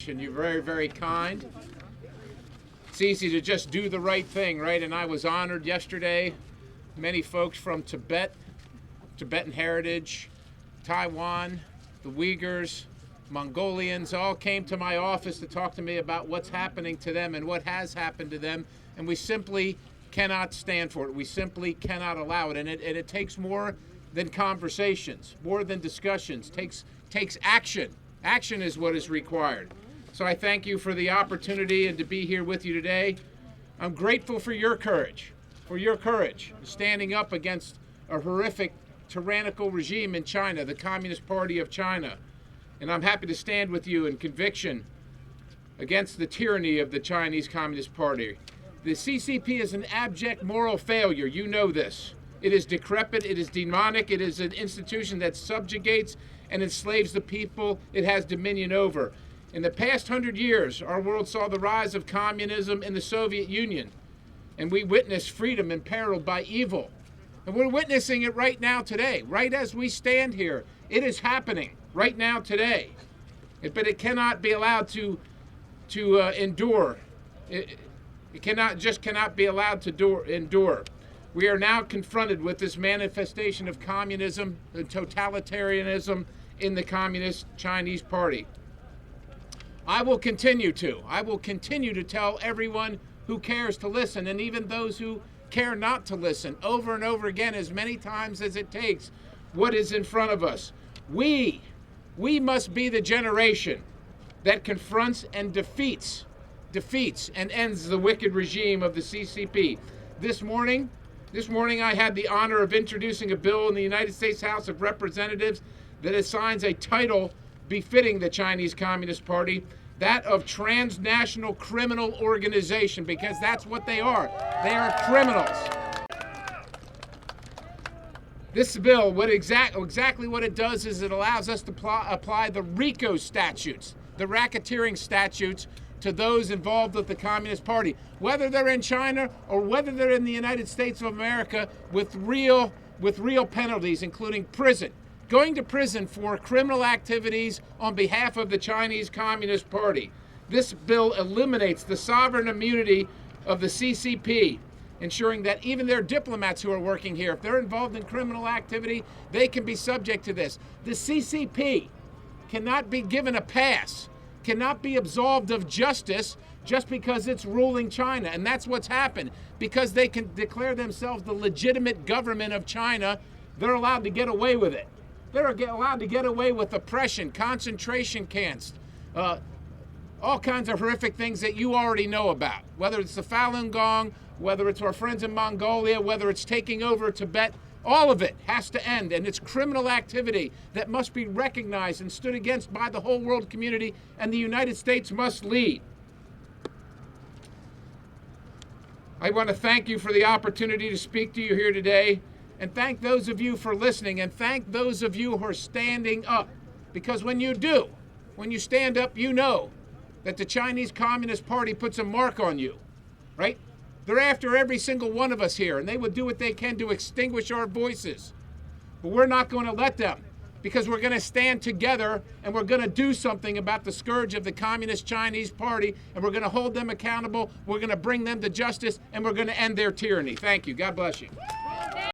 and you're very, very kind. It's easy to just do the right thing, right? And I was honored yesterday. Many folks from Tibet, Tibetan heritage, Taiwan, the Uyghurs, Mongolians all came to my office to talk to me about what's happening to them and what has happened to them, and we simply cannot stand for it. We simply cannot allow it, and it takes more than conversations, more than discussions. Takes action. Action is what is required. So I thank you for the opportunity and to be here with you today. I'm grateful for your courage, standing up against a horrific, tyrannical regime in China, the Communist Party of China. And I'm happy to stand with you in conviction against the tyranny of the Chinese Communist Party. The CCP is an abject moral failure. You know this. It is decrepit, it is demonic, it is an institution that subjugates and enslaves the people it has dominion over. In the past 100 years, our world saw the rise of communism in the Soviet Union, and we witnessed freedom imperiled by evil. And we're witnessing it right now today, right as we stand here. It is happening right now today. But it cannot be allowed to endure. It cannot be allowed to endure. We are now confronted with this manifestation of communism and totalitarianism in the Communist Chinese Party. I will continue to tell everyone who cares to listen, and even those who care not to listen, over and over again, as many times as it takes, what is in front of us. We must be the generation that confronts and defeats and ends the wicked regime of the CCP. This morning I had the honor of introducing a bill in the United States House of Representatives that assigns a title befitting the Chinese Communist Party, that of Transnational Criminal Organization, because that's what they are. They are criminals. This bill, exactly what it does is it allows us to apply the RICO statutes, the racketeering statutes, to those involved with the Communist Party, whether they're in China or whether they're in the United States of America, with real penalties, including prison. Going to prison for criminal activities on behalf of the Chinese Communist Party. This bill eliminates the sovereign immunity of the CCP, ensuring that even their diplomats who are working here, if they're involved in criminal activity, they can be subject to this. The CCP cannot be given a pass, cannot be absolved of justice just because it's ruling China. And that's what's happened. Because they can declare themselves the legitimate government of China, they're allowed to get away with it. They're allowed to get away with oppression, concentration camps, all kinds of horrific things that you already know about. Whether it's the Falun Gong, whether it's our friends in Mongolia, whether it's taking over Tibet, all of it has to end. And it's criminal activity that must be recognized and stood against by the whole world community, and the United States must lead. I want to thank you for the opportunity to speak to you here today. And thank those of you for listening, and thank those of you who are standing up. Because when you stand up, you know that the Chinese Communist Party puts a mark on you, right? They're after every single one of us here, and they would do what they can to extinguish our voices. But we're not going to let them, because we're going to stand together, and we're going to do something about the scourge of the Communist Chinese Party, and we're going to hold them accountable, we're going to bring them to justice, and we're going to end their tyranny. Thank you. God bless you.